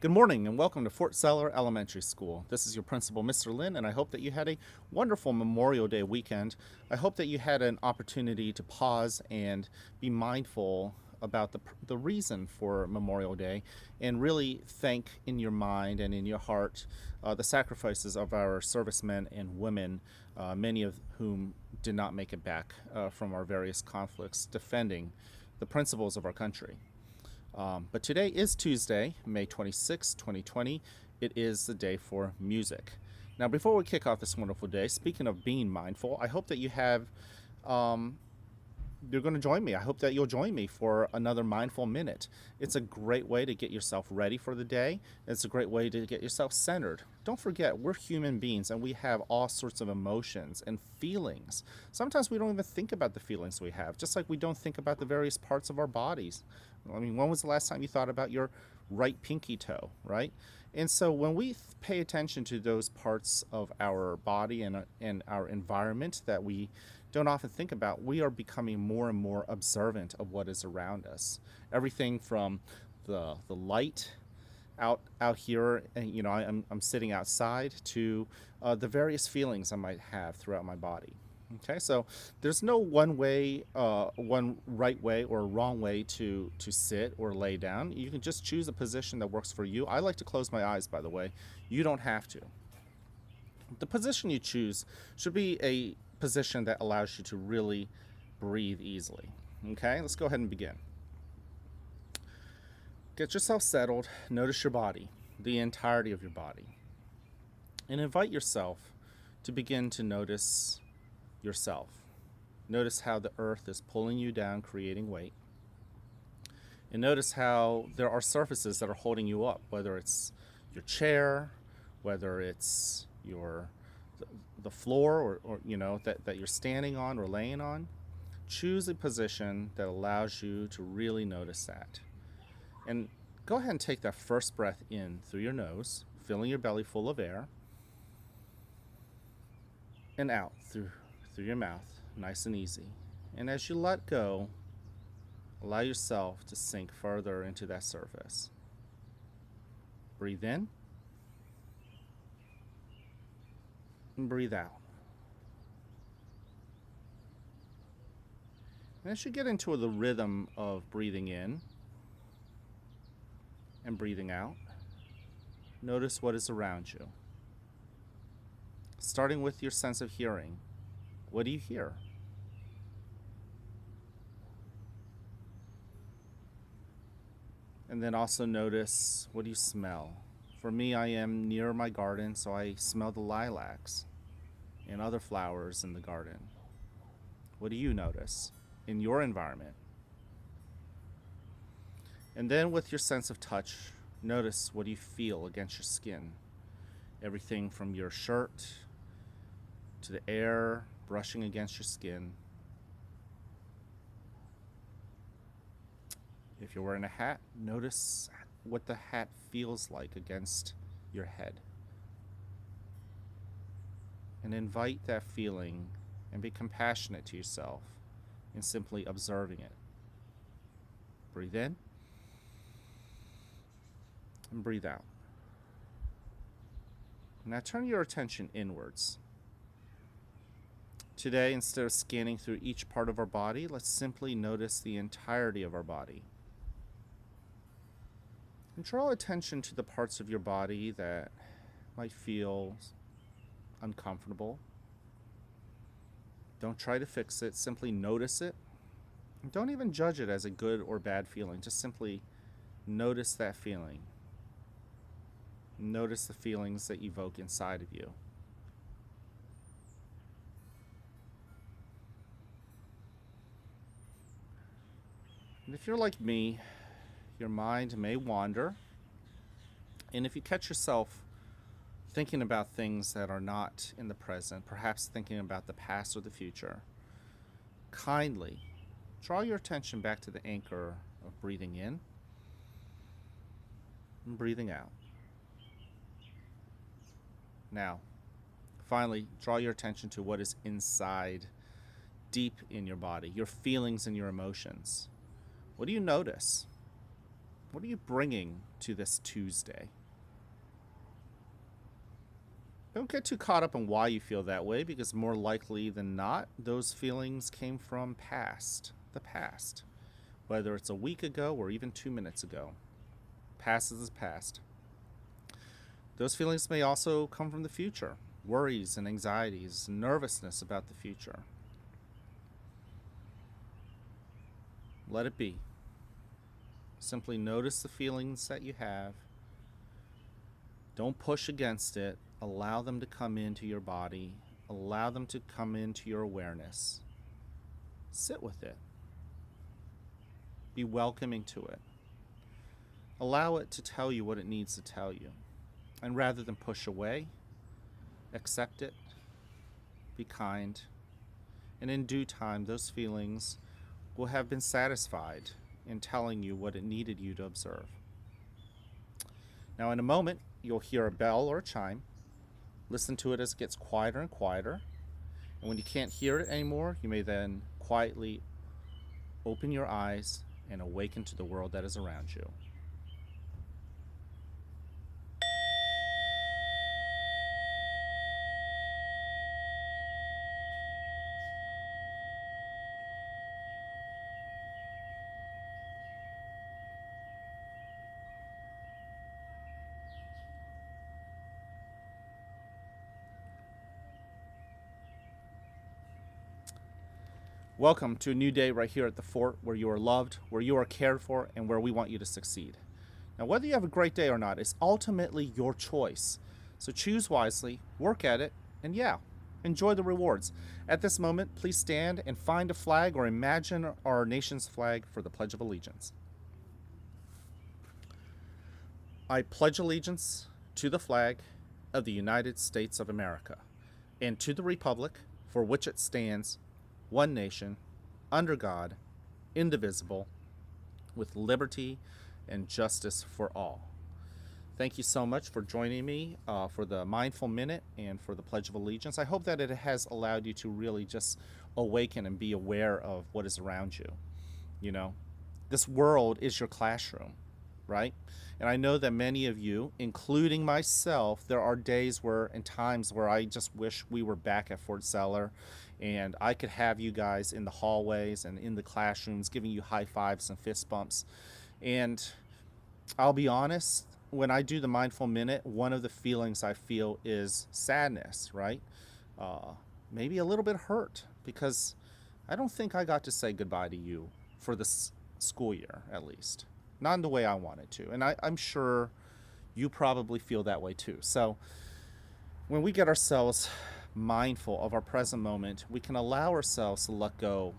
Good morning and welcome to Fort Seller Elementary School. This is your principal, Mr. Lin, and I hope that you had a wonderful Memorial Day weekend. I hope that you had an opportunity to pause and be mindful about the reason for Memorial Day and really thank in your mind and in your heart the sacrifices of our servicemen and women, many of whom did not make it back from our various conflicts, defending the principles of our country. But today is Tuesday, May 26, 2020. It is the day for music. Now, before we kick off this wonderful day, speaking of being mindful, I hope that um, you're going to join me. I hope that you'll join me for another mindful minute. It's a great way to get yourself ready for the day. It's a great way to get yourself centered. Don't forget, we're human beings and we have all sorts of emotions and feelings. Sometimes we don't even think about the feelings we have, just like we don't think about the various parts of our bodies. I mean, when was the last time you thought about your right pinky toe, right? And so when we pay attention to those parts of our body and our environment that we don't often think about, we are becoming more and more observant of what is around us. Everything from the light out here, and I'm sitting outside, to the various feelings I might have throughout my body. Okay, so there's no one right way or wrong way to sit or lay down. You can just choose a position that works for you. I like to close my eyes, by the way. You don't have to. The position you choose should be a position that allows you to really breathe easily. Okay, let's go ahead and begin. Get yourself settled. Notice your body, the entirety of your body, and invite yourself to begin to notice yourself. Notice how the earth is pulling you down, creating weight. And notice how there are surfaces that are holding you up, whether it's your chair, whether it's the floor or that you're standing on or laying on. Choose a position that allows you to really notice that. And go ahead and take that first breath in through your nose, filling your belly full of air, and out through your mouth, nice and easy. And as you let go, allow yourself to sink further into that surface. Breathe in and breathe out. And as you get into the rhythm of breathing in and breathing out, notice what is around you. Starting with your sense of hearing, what do you hear? And then also notice, what do you smell? For me, I am near my garden, so I smell the lilacs and other flowers in the garden. What do you notice in your environment? And then with your sense of touch, notice, what do you feel against your skin? Everything from your shirt to the air brushing against your skin. If you're wearing a hat, notice what the hat feels like against your head. And invite that feeling and be compassionate to yourself in simply observing it. Breathe in and breathe out. Now turn your attention inwards. Today, instead of scanning through each part of our body, let's simply notice the entirety of our body. And draw attention to the parts of your body that might feel uncomfortable. Don't try to fix it, simply notice it. And don't even judge it as a good or bad feeling, just simply notice that feeling. Notice the feelings that evoke inside of you. And if you're like me, your mind may wander. And if you catch yourself thinking about things that are not in the present, perhaps thinking about the past or the future, kindly draw your attention back to the anchor of breathing in and breathing out. Now, finally, draw your attention to what is inside, deep in your body, your feelings and your emotions. What do you notice? What are you bringing to this Tuesday? Don't get too caught up in why you feel that way, because more likely than not, those feelings came from the past. Whether it's a week ago or even 2 minutes ago. Past is past. Those feelings may also come from the future. Worries and anxieties, nervousness about the future. Let it be. Simply notice the feelings that you have. Don't push against it. Allow them to come into your body. Allow them to come into your awareness. Sit with it. Be welcoming to it. Allow it to tell you what it needs to tell you. And rather than push away, accept it. Be kind. And in due time, those feelings will have been satisfied in telling you what it needed you to observe. Now, in a moment, you'll hear a bell or a chime. Listen to it as it gets quieter and quieter. And when you can't hear it anymore, you may then quietly open your eyes and awaken to the world that is around you. Welcome to a new day right here at the Fort, where you are loved, where you are cared for, and where we want you to succeed. Now, whether you have a great day or not is ultimately your choice. So choose wisely, work at it, and enjoy the rewards. At this moment, please stand and find a flag or imagine our nation's flag for the Pledge of Allegiance. I pledge allegiance to the flag of the United States of America and to the republic for which it stands, one nation, under God, indivisible, with liberty and justice for all. Thank you so much for joining me for the Mindful Minute and for the Pledge of Allegiance. I hope that it has allowed you to really just awaken and be aware of what is around you. You know, this world is your classroom, right? And I know that many of you, including myself, there are days and times where I just wish we were back at Fort Zeller and I could have you guys in the hallways and in the classrooms giving you high fives and fist bumps. And I'll be honest, when I do the Mindful Minute, one of the feelings I feel is sadness, right? Maybe a little bit hurt, because I don't think I got to say goodbye to you for this school year, at least. Not in the way I wanted to. And I'm sure you probably feel that way too. So when we get ourselves mindful of our present moment, we can allow ourselves to let go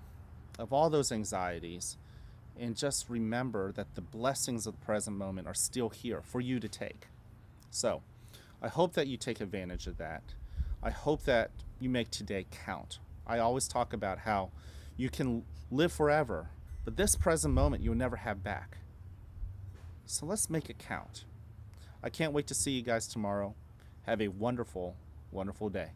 of all those anxieties and just remember that the blessings of the present moment are still here for you to take. So I hope that you take advantage of that. I hope that you make today count. I always talk about how you can live forever, but this present moment you'll never have back. So let's make it count. I can't wait to see you guys tomorrow. Have a wonderful, wonderful day.